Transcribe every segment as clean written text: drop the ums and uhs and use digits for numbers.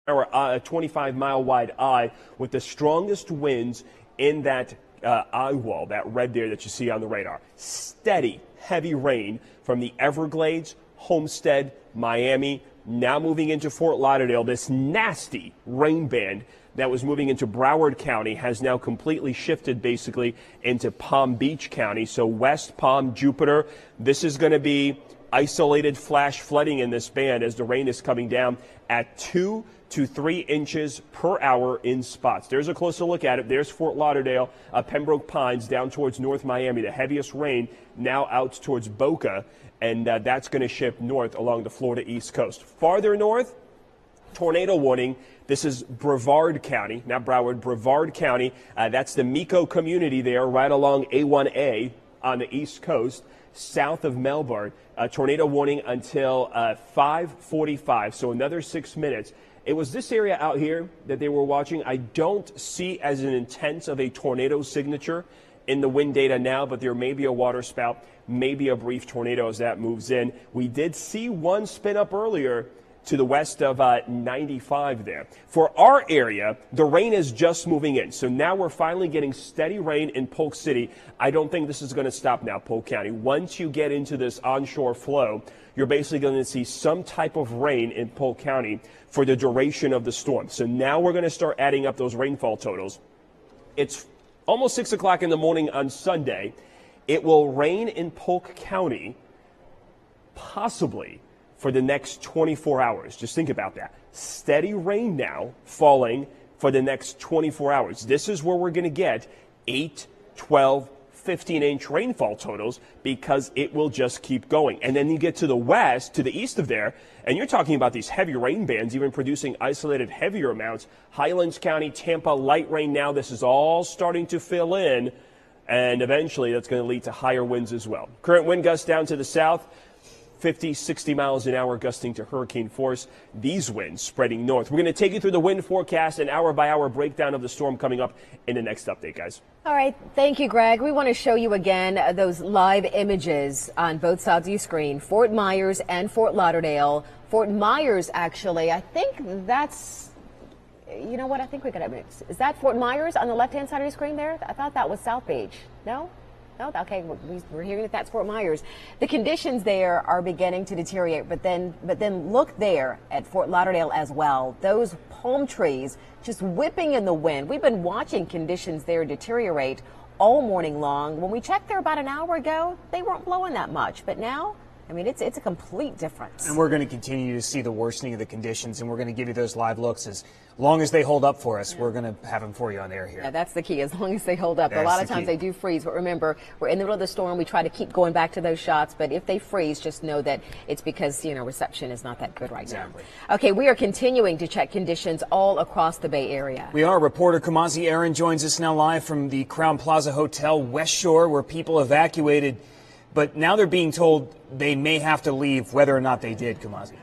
or a 25-mile wide eye with the strongest winds in that eye wall, that red there that you see on the radar. Steady, heavy rain from the Everglades, Homestead, Miami, now moving into Fort Lauderdale. This nasty rain band that was moving into Broward County has now completely shifted basically into Palm Beach County. So West Palm, Jupiter, this is going to be isolated flash flooding in this band as the rain is coming down at 2 to 3 inches per hour in spots. There's a closer look at it. There's Fort Lauderdale, Pembroke Pines down towards North Miami. The heaviest rain now out towards Boca, and that's going to shift north along the Florida East Coast. Farther north, tornado warning. This is Brevard County, not Broward, Brevard County. That's the Mico community there right along A1A on the East Coast, south of Melbourne. Tornado warning until 5:45, so another 6 minutes. It was this area out here that they were watching. I don't see as an intense of a tornado signature in the wind data now, but there may be a water spout, maybe a brief tornado as that moves in. We did see one spin up earlier to the west of 95 there. For our area, the rain is just moving in. So now we're finally getting steady rain in Polk City. I don't think this is going to stop now, Polk County. Once you get into this onshore flow, you're basically going to see some type of rain in Polk County for the duration of the storm. So now we're going to start adding up those rainfall totals. It's almost 6 o'clock in the morning on Sunday. It will rain in Polk County possibly for the next 24 hours. Just think about that. Steady rain now falling for the next 24 hours. This is where we're going to get 8, 12, 15-inch rainfall totals because it will just keep going. And then you get to the west, to the east of there, and you're talking about these heavy rain bands even producing isolated heavier amounts. Highlands County, Tampa, light rain now. This is all starting to fill in, and eventually that's going to lead to higher winds as well. Current wind gusts down to the south, 50, 60 miles an hour gusting to hurricane force. These winds spreading north. We're going to take you through the wind forecast and hour-by-hour breakdown of the storm coming up in the next update, guys. All right. Thank you, Greg. We want to show you again those live images on both sides of your screen, Fort Myers and Fort Lauderdale. Fort Myers, actually, I think that's, you know what, I think we're going to mix. Is that Fort Myers on the left-hand side of your screen there? I thought that was South Beach. No? No? Okay, we're hearing that that's Fort Myers. The conditions there are beginning to deteriorate, but then look there at Fort Lauderdale as well. Those palm trees just whipping in the wind. We've been watching conditions there deteriorate all morning long. When we checked there about an hour ago, they weren't blowing that much, but now, I mean, it's a complete difference. And we're going to continue to see the worsening of the conditions, and we're going to give you those live looks as long as they hold up for us. We're going to have them for you on air here. Yeah, that's the key, as long as they hold up. A lot of times they do freeze, but remember, we're in the middle of the storm. We try to keep going back to those shots, but if they freeze, just know that it's because, you know, reception is not that good right now. Okay, we are continuing to check conditions all across the Bay Area. We are. Reporter Kamazi Aaron joins us now live from the Crown Plaza Hotel, West Shore, where people evacuated, but now they're being told they may have to leave whether or not they did, Kamazi.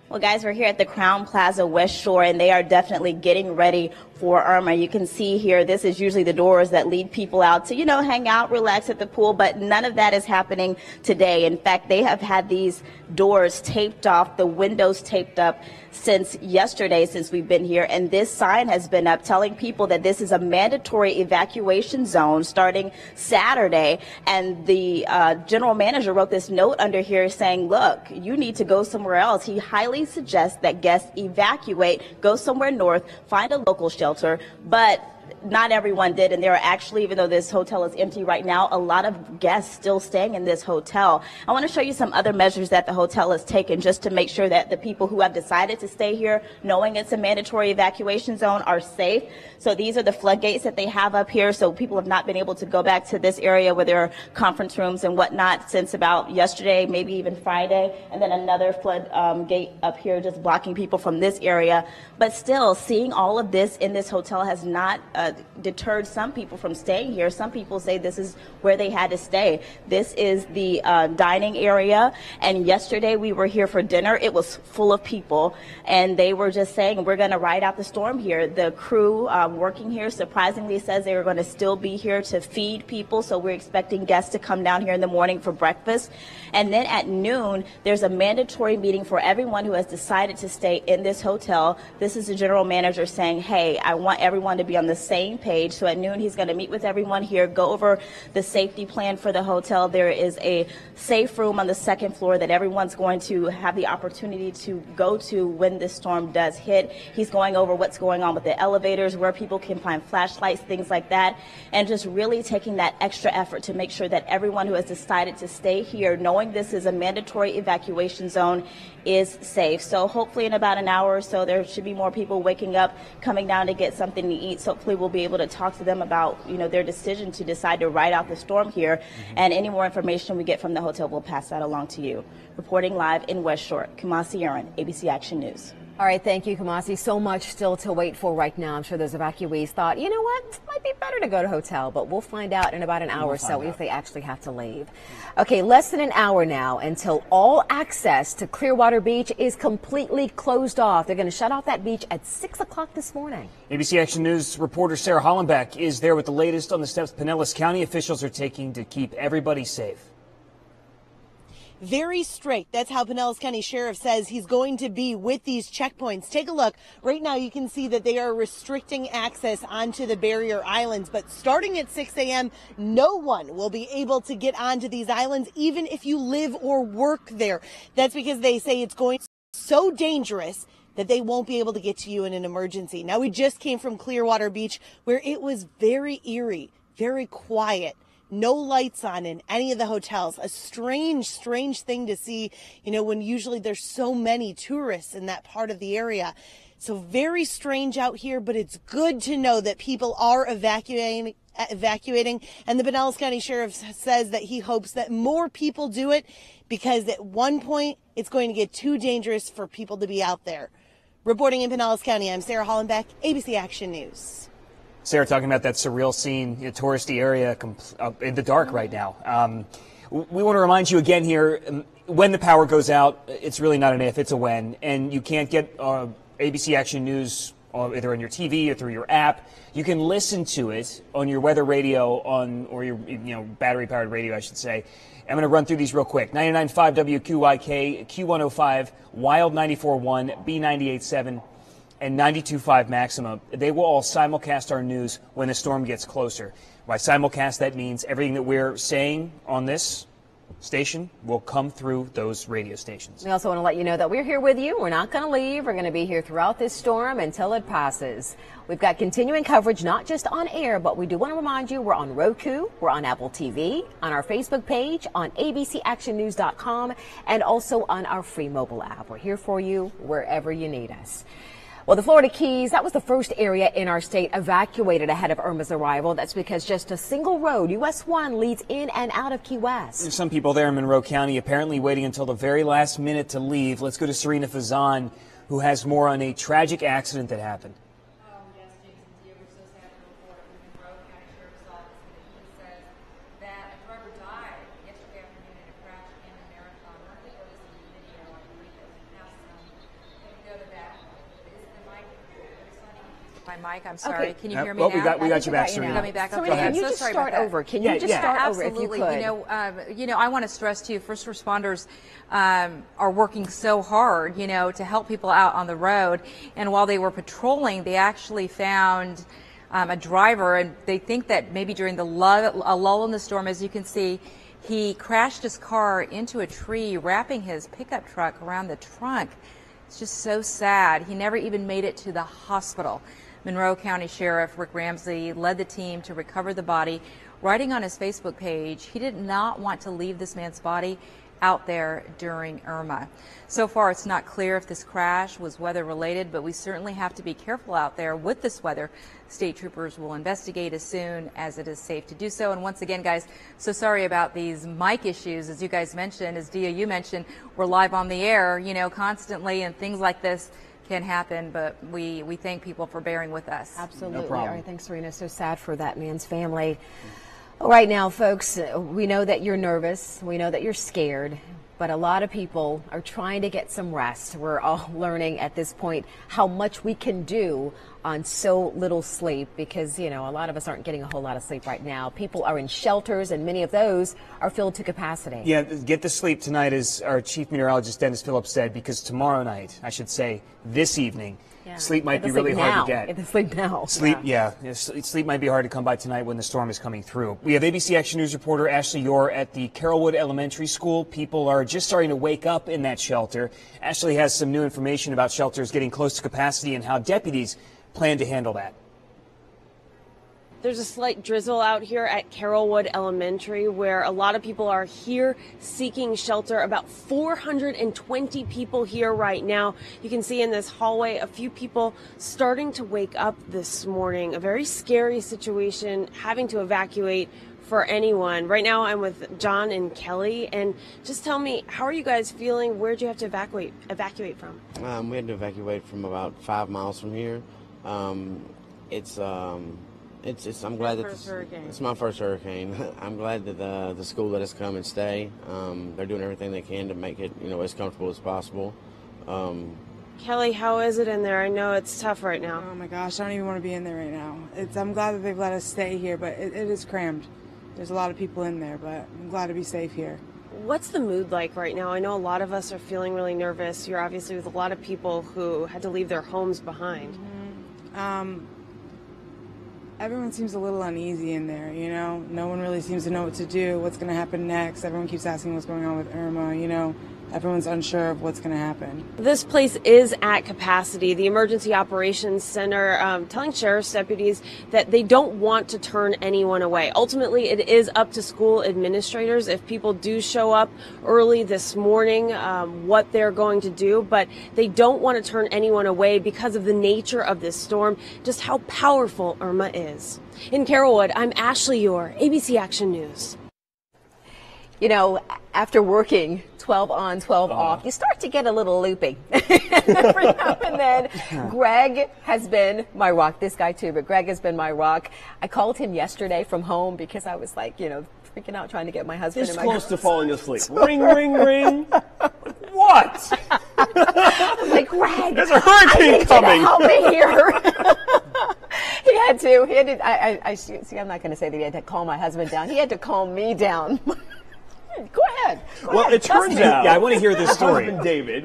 Well, guys, we're here at the Crown Plaza West Shore, and they are definitely getting ready for Irma. You can see here, this is usually the doors that lead people out to, you know, hang out, relax at the pool, but none of that is happening today. In fact, they have had these doors taped off, the windows taped up since yesterday, since we've been here, and this sign has been up telling people that this is a mandatory evacuation zone starting Saturday. And the general manager wrote this note under here saying, look, you need to go somewhere else. He highly suggests that guests evacuate, go somewhere north, find a local shelter, but not everyone did, and there are actually, even though this hotel is empty right now, a lot of guests still staying in this hotel. I want to show you some other measures that the hotel has taken just to make sure that the people who have decided to stay here, knowing it's a mandatory evacuation zone, are safe. So these are the floodgates that they have up here, so people have not been able to go back to this area where there are conference rooms and whatnot since about yesterday, maybe even Friday, and then another flood gate up here just blocking people from this area. But still, seeing all of this in this hotel has not deterred some people from staying here. Some people say this is where they had to stay. This is the dining area, and yesterday we were here for dinner. It was full of people, and they were just saying, we're going to ride out the storm here. The crew working here surprisingly says they were going to still be here to feed people, so we're expecting guests to come down here in the morning for breakfast. And then at noon, there's a mandatory meeting for everyone who has decided to stay in this hotel. This is the general manager saying, hey, I want everyone to be on the same page. So at noon, he's going to meet with everyone here, go over the safety plan for the hotel. There is a safe room on the second floor that everyone's going to have the opportunity to go to when this storm does hit. He's going over what's going on with the elevators, where people can find flashlights, things like that, and just really taking that extra effort to make sure that everyone who has decided to stay here, knowing this is a mandatory evacuation zone, is safe. So hopefully in about an hour or so, there should be more people waking up, coming down to get something to eat. So hopefully we'll be able to talk to them about, their decision to decide to ride out the storm here. And any more information we get from the hotel, we'll pass that along to you. Reporting live in West Shore, Kumasi Aaron, ABC Action News. All right, thank you, Kumasi. So much still to wait for right now. I'm sure those evacuees thought, you know what, it might be better to go to hotel, but we'll find out in about an hour or so if they actually have to leave. Okay, less than an hour now until all access to Clearwater Beach is completely closed off. They're going to shut off that beach at 6 o'clock this morning. ABC Action News reporter Sarah Hollenbeck is there with the latest on the steps Pinellas County officials are taking to keep everybody safe. Very strict. That's how Pinellas County Sheriff says he's going to be with these checkpoints. Take a look. Right now you can see that they are restricting access onto the barrier islands, but starting at 6 a.m., no one will be able to get onto these islands, even if you live or work there. That's because they say it's going so dangerous that they won't be able to get to you in an emergency. Now, we just came from Clearwater Beach, where it was very eerie, very quiet. No lights on in any of the hotels. A strange thing to see, when usually there's so many tourists in that part of the area. So very strange out here, but it's good to know that people are evacuating. And the Pinellas County Sheriff says that he hopes that more people do it, because at one point it's going to get too dangerous for people to be out there. Reporting in Pinellas County, I'm Sarah Hollenbeck, ABC Action News. Sarah, talking about that surreal scene, touristy area in the dark right now. We want to remind you again here, when the power goes out, it's really not an if, it's a when. And you can't get ABC Action News either on your TV or through your app. You can listen to it on your weather radio or your battery-powered radio, I should say. I'm going to run through these real quick. 99.5 WQYK, Q105, Wild 94.1, B98.7. and 92.5 Maxima. They will all simulcast our news when the storm gets closer. By simulcast, that means everything that we're saying on this station will come through those radio stations. We also want to let you know that we're here with you. We're not going to leave. We're going to be here throughout this storm until it passes. We've got continuing coverage, not just on air, but we do want to remind you we're on Roku, we're on Apple TV, on our Facebook page, on abcactionnews.com, and also on our free mobile app. We're here for you wherever you need us. Well, the Florida Keys, that was the first area in our state evacuated ahead of Irma's arrival. That's because just a single road, US 1, leads in and out of Key West. Some people there in Monroe County apparently waiting until the very last minute to leave. Let's go to Serena Fazan, who has more on a tragic accident that happened. Yes, Jason, we're so sad to report from the Monroe County Sheriff's Office that he says that a driver died yesterday afternoon in a crash in the Marathon. We're going to go to see the video. I believe that we have some. Can we go to that? My mic, I'm sorry. Okay. Can you hear me now? We got you back, Serena. You got me back? Serena, Okay. can you So just sorry start about that. over? Can you just start over if you Absolutely. could? I want to stress too, first responders are working so hard, to help people out on the road. And while they were patrolling, they actually found a driver, and they think that maybe during a lull in the storm, as you can see, he crashed his car into a tree, wrapping his pickup truck around the trunk. It's just so sad. He never even made it to the hospital. Monroe County Sheriff Rick Ramsey led the team to recover the body, writing on his Facebook page, he did not want to leave this man's body out there during Irma. So far, it's not clear if this crash was weather related, but we certainly have to be careful out there with this weather. State troopers will investigate as soon as it is safe to do so. And once again, guys, so sorry about these mic issues. As you guys mentioned, as Dia, you mentioned, we're live on the air, constantly, and things like this can happen, but we thank people for bearing with us. Absolutely. No problem. All right, thanks, Serena. So sad for that man's family. All right, now, folks, we know that you're nervous. We know that you're scared. But a lot of people are trying to get some rest. We're all learning at this point how much we can do on so little sleep because, you know, a lot of us aren't getting a whole lot of sleep right now. People are in shelters, and many of those are filled to capacity. Yeah, get the sleep tonight, as our chief meteorologist Dennis Phillips said, because tomorrow night, I should say this evening, sleep might be really hard to get. Get the sleep now. Sleep, sleep might be hard to come by tonight when the storm is coming through. We have ABC Action News reporter Ashley Yore at the Carrollwood Elementary School. People are just starting to wake up in that shelter. Ashley has some new information about shelters getting close to capacity and how deputies plan to handle that. There's a slight drizzle out here at Carrollwood Elementary where a lot of people are here seeking shelter. About 420 people here right now. You can see in this hallway a few people starting to wake up this morning. A very scary situation, having to evacuate for anyone. Right now I'm with John and Kelly, and just tell me, how are you guys feeling? Where'd you have to evacuate from? We had to evacuate from about 5 miles from here. I'm glad that it's my first hurricane. I'm glad that the school let us come and stay. They're doing everything they can to make it, as comfortable as possible. Kelly, how is it in there? I know it's tough right now. Oh my gosh, I don't even want to be in there right now. I'm glad that they've let us stay here, but it is crammed. There's a lot of people in there, but I'm glad to be safe here. What's the mood like right now? I know a lot of us are feeling really nervous. You're obviously with a lot of people who had to leave their homes behind. Everyone seems a little uneasy in there, No one really seems to know what to do, what's going to happen next. Everyone keeps asking what's going on with Irma, Everyone's unsure of what's going to happen. This place is at capacity. The Emergency Operations Center telling sheriff's deputies that they don't want to turn anyone away. Ultimately, it is up to school administrators if people do show up early this morning, what they're going to do. But they don't want to turn anyone away because of the nature of this storm, just how powerful Irma is. In Carrollwood, I'm Ashley Yore, ABC Action News. After working 12 on, 12 off, you start to get a little loopy. Every now and then, Greg has been my rock. This guy too, but Greg has been my rock. I called him yesterday from home because I was like, freaking out trying to get my husband. This close to falling asleep. Ring, ring, ring. What? I'm like, Greg, there's a hurricane coming. Help me here. He had to. I see. I'm not going to say that he had to calm my husband down. He had to calm me down. Go ahead. Well, it turns out, I want to hear this story. Husband David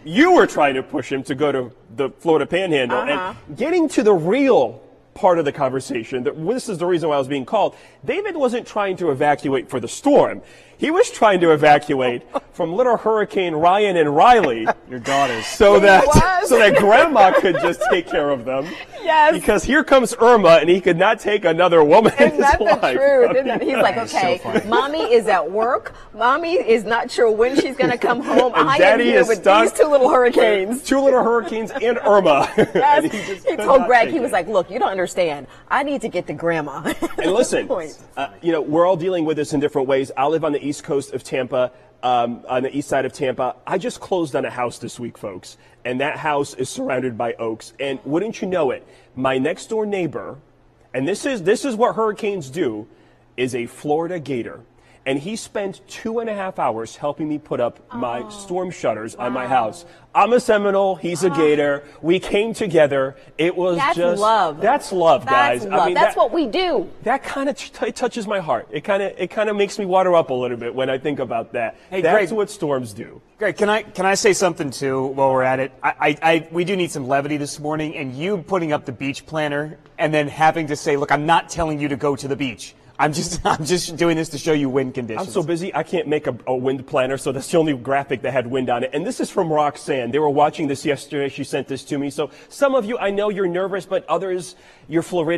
you were trying to push him to go to the Florida Panhandle, and getting to the real part of the conversation. This is the reason why I was being called. David wasn't trying to evacuate for the storm. He was trying to evacuate from little Hurricane Ryan and Riley, your daughters, so that Grandma could just take care of them. Yes. Because here comes Irma, and he could not take another woman in his life. Isn't that the truth? Isn't it? He's like, okay, so Mommy is at work. Mommy is not sure when she's going to come home. And I Daddy am here is with stuck these two little hurricanes. Two little hurricanes and Irma. Yes. And he told Greg, he was like, look, you don't understand. I need to get to Grandma. And listen, we're all dealing with this in different ways. I live on the east coast of Tampa, on the east side of Tampa. I just closed on a house this week, folks, and that house is surrounded by oaks. And wouldn't you know it, my next door neighbor, and this is what hurricanes do, is a Florida gator. And he spent 2.5 hours helping me put up my storm shutters on my house. I'm a Seminole. He's a Gator. We came together. It was That's love. That's love, guys. That's love. I mean, that's what we do. That kind of touches my heart. It kind of makes me water up a little bit when I think about that. Hey, that's Greg, what storms do. Greg, can I say something too while we're at it? We do need some levity this morning, and you putting up the beach planner and then having to say, look, I'm not telling you to go to the beach. I'm just doing this to show you wind conditions. I'm so busy, I can't make a wind planner, so that's the only graphic that had wind on it. And this is from Roxanne. They were watching this yesterday. She sent this to me. So some of you, I know you're nervous, but others, you're Floridian.